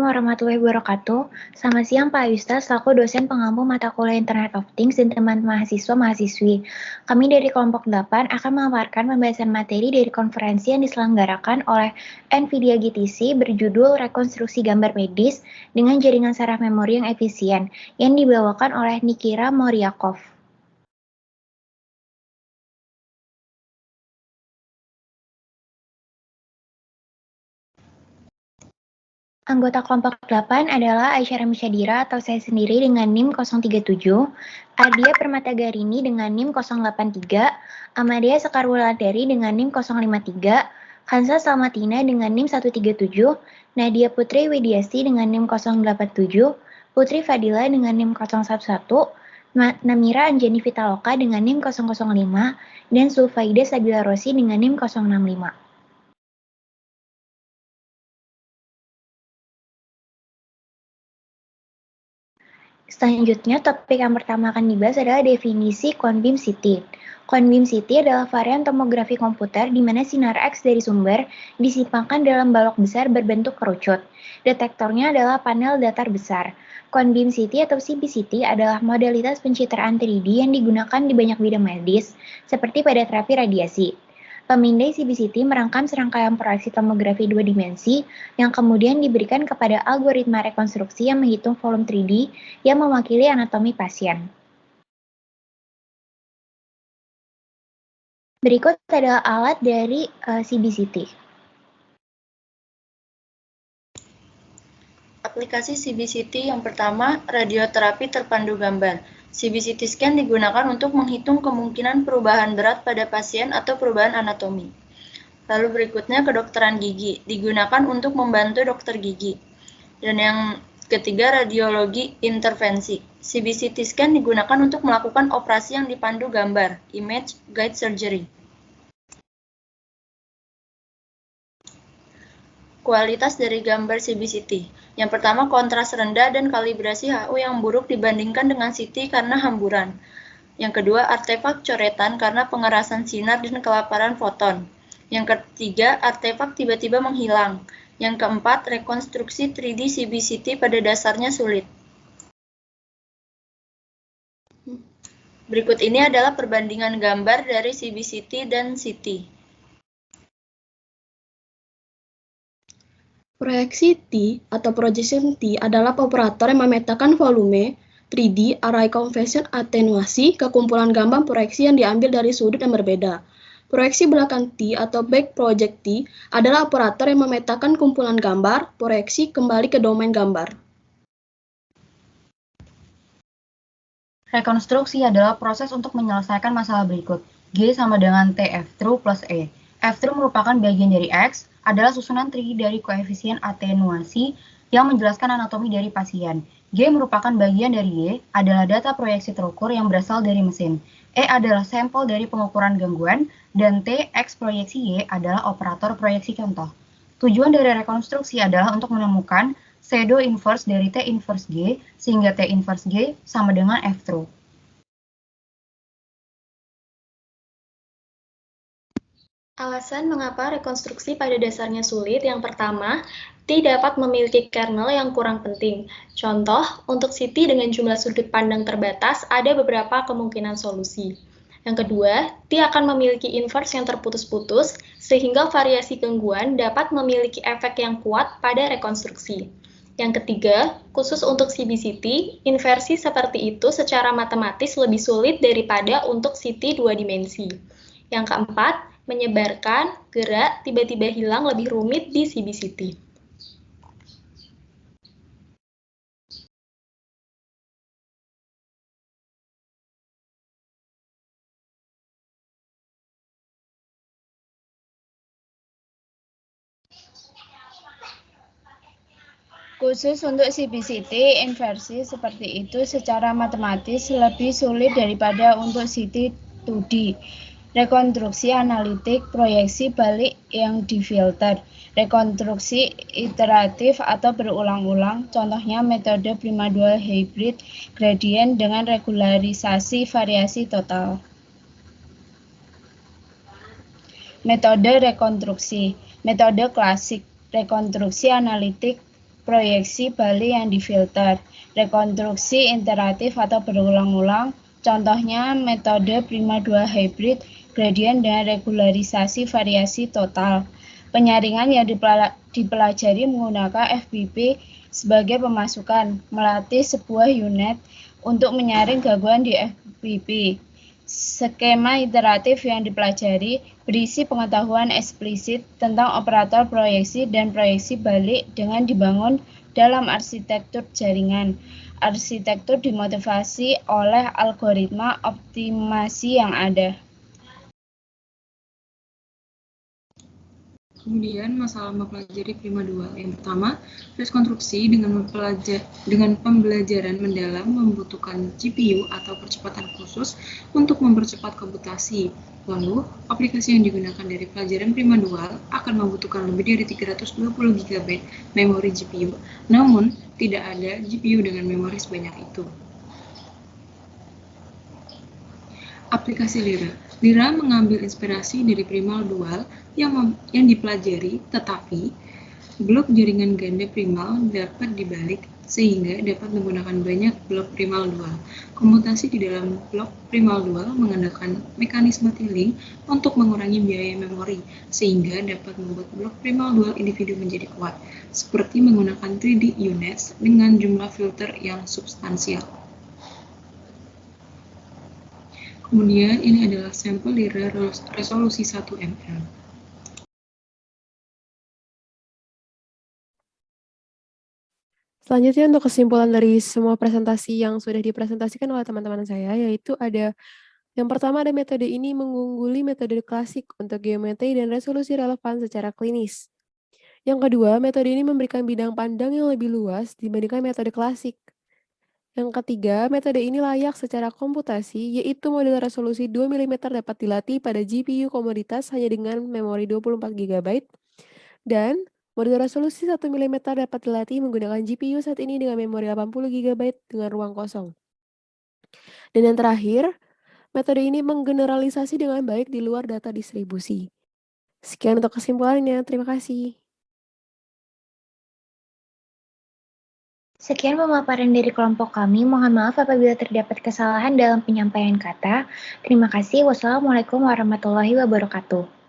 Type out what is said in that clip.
Warahmatullahi wabarakatuh. Selamat siang Pak Yusta, selaku dosen pengampu mata kuliah Internet of Things dan teman mahasiswa-mahasiswi. Kami dari kelompok 8 akan memaparkan pembahasan materi dari konferensi yang diselenggarakan oleh NVIDIA GTC berjudul Rekonstruksi Gambar Medis dengan Jaringan Saraf Memori yang Efisien, yang dibawakan oleh Nikira Moryakov. Anggota kelompok 8 adalah Aisyah Ramsyadira atau saya sendiri dengan NIM 037, Ardia Permatagarini dengan NIM 083, Amadea Sekarwulandari dengan NIM 053, Hansa Salmatina dengan NIM 137, Nadia Putri Widiasti dengan NIM 087, Putri Fadila dengan NIM 011, Namira Anjani Vitaloka dengan NIM 005, dan Sulfaida Sabila Rosi dengan NIM 065. Selanjutnya, topik yang pertama akan dibahas adalah definisi cone beam CT. Cone beam CT adalah varian tomografi komputer di mana sinar X dari sumber disimpangkan dalam balok besar berbentuk kerucut. Detektornya adalah panel datar besar. Cone beam CT atau CBCT adalah modalitas pencitraan 3D yang digunakan di banyak bidang medis, seperti pada terapi radiasi. Pemindai CBCT merangkam serangkaian proyeksi tomografi 2 dimensi yang kemudian diberikan kepada algoritma rekonstruksi yang menghitung volume 3D yang mewakili anatomi pasien. Berikut adalah alat dari CBCT. Aplikasi CBCT yang pertama, radioterapi terpandu gambar. CBCT scan digunakan untuk menghitung kemungkinan perubahan berat pada pasien atau perubahan anatomi. Lalu berikutnya kedokteran gigi, digunakan untuk membantu dokter gigi. Dan yang ketiga, radiologi intervensi. CBCT scan digunakan untuk melakukan operasi yang dipandu gambar, image guide surgery. Kualitas dari gambar CBCT. Yang pertama, kontras rendah dan kalibrasi HU yang buruk dibandingkan dengan CT karena hamburan. Yang kedua, artefak coretan karena pengerasan sinar dan kelaparan foton. Yang ketiga, artefak tiba-tiba menghilang. Yang keempat, rekonstruksi 3D CBCT pada dasarnya sulit. Berikut ini adalah perbandingan gambar dari CBCT dan CT. Proyeksi T atau projection T adalah operator yang memetakan volume 3D array convection atenuasi ke kumpulan gambar proyeksi yang diambil dari sudut yang berbeda. Proyeksi belakang T atau back project T adalah operator yang memetakan kumpulan gambar proyeksi kembali ke domain gambar. Rekonstruksi adalah proses untuk menyelesaikan masalah berikut. G sama dengan T F-through plus E. F-through merupakan bagian dari X, adalah susunan 3 dari koefisien atenuasi yang menjelaskan anatomi dari pasien. G merupakan bagian dari Y, adalah data proyeksi terukur yang berasal dari mesin. E adalah sampel dari pengukuran gangguan, dan T, X proyeksi Y adalah operator proyeksi contoh. Tujuan dari rekonstruksi adalah untuk menemukan pseudo inverse dari T inverse G, sehingga T inverse G sama dengan F-through. Alasan mengapa rekonstruksi pada dasarnya sulit, yang pertama, T dapat memiliki kernel yang kurang penting. Contoh, untuk CT dengan jumlah sudut pandang terbatas, ada beberapa kemungkinan solusi. Yang kedua, T akan memiliki inverse yang terputus-putus, sehingga variasi gangguan dapat memiliki efek yang kuat pada rekonstruksi. Yang ketiga, khusus untuk CBCT, inversi seperti itu secara matematis lebih sulit daripada untuk CT 2 dimensi. Yang keempat, menyebarkan gerak tiba-tiba hilang lebih rumit di CBCT. Khusus untuk CBCT, inversi seperti itu secara matematis lebih sulit daripada untuk CT 2D. Rekonstruksi analitik proyeksi balik yang difilter, rekonstruksi iteratif atau berulang-ulang, contohnya metode prima dual hybrid gradient dengan regularisasi variasi total. Metode rekonstruksi, metode klasik, rekonstruksi analitik proyeksi balik yang difilter, rekonstruksi iteratif atau berulang-ulang, contohnya metode prima 2 hybrid, gradient dan regularisasi variasi total. Penyaringan yang dipelajari menggunakan FBP sebagai pemasukan, melatih sebuah unit untuk menyaring gangguan di FBP. Skema iteratif yang dipelajari berisi pengetahuan eksplisit tentang operator proyeksi dan proyeksi balik dengan dibangun dalam arsitektur jaringan. Arsitektur dimotivasi oleh algoritma optimasi yang ada. Kemudian masalah mempelajari prima 2. Yang pertama, rekonstruksi dengan pembelajaran mendalam membutuhkan GPU atau percepatan khusus untuk mempercepat komputasi. Lalu, aplikasi yang digunakan dari pelajaran prima 2 akan membutuhkan lebih dari 320 GB memori GPU, namun tidak ada GPU dengan memori sebanyak itu. Aplikasi Lyra. Lyra mengambil inspirasi dari primal dual yang dipelajari, tetapi blok jaringan ganda primal dapat dibalik sehingga dapat menggunakan banyak blok primal dual. Komputasi di dalam blok primal dual menggunakan mekanisme tiling untuk mengurangi biaya memori, sehingga dapat membuat blok primal dual individu menjadi kuat, seperti menggunakan 3D units dengan jumlah filter yang substansial. Kemudian ini adalah sampel Lyra resolusi 1 mm. Selanjutnya untuk kesimpulan dari semua presentasi yang sudah dipresentasikan oleh teman-teman saya, yaitu ada yang pertama ada metode ini mengungguli metode klasik untuk geometri dan resolusi relevan secara klinis. Yang kedua, metode ini memberikan bidang pandang yang lebih luas dibandingkan metode klasik. Yang ketiga, metode ini layak secara komputasi, yaitu model resolusi 2 mm dapat dilatih pada GPU komoditas hanya dengan memori 24 GB, dan model resolusi 1 mm dapat dilatih menggunakan GPU saat ini dengan memori 80 GB dengan ruang kosong. Dan yang terakhir, metode ini menggeneralisasi dengan baik di luar data distribusi. Sekian untuk kesimpulannya, terima kasih. Sekian pemaparan dari kelompok kami. Mohon maaf apabila terdapat kesalahan dalam penyampaian kata. Terima kasih. Wassalamualaikum warahmatullahi wabarakatuh.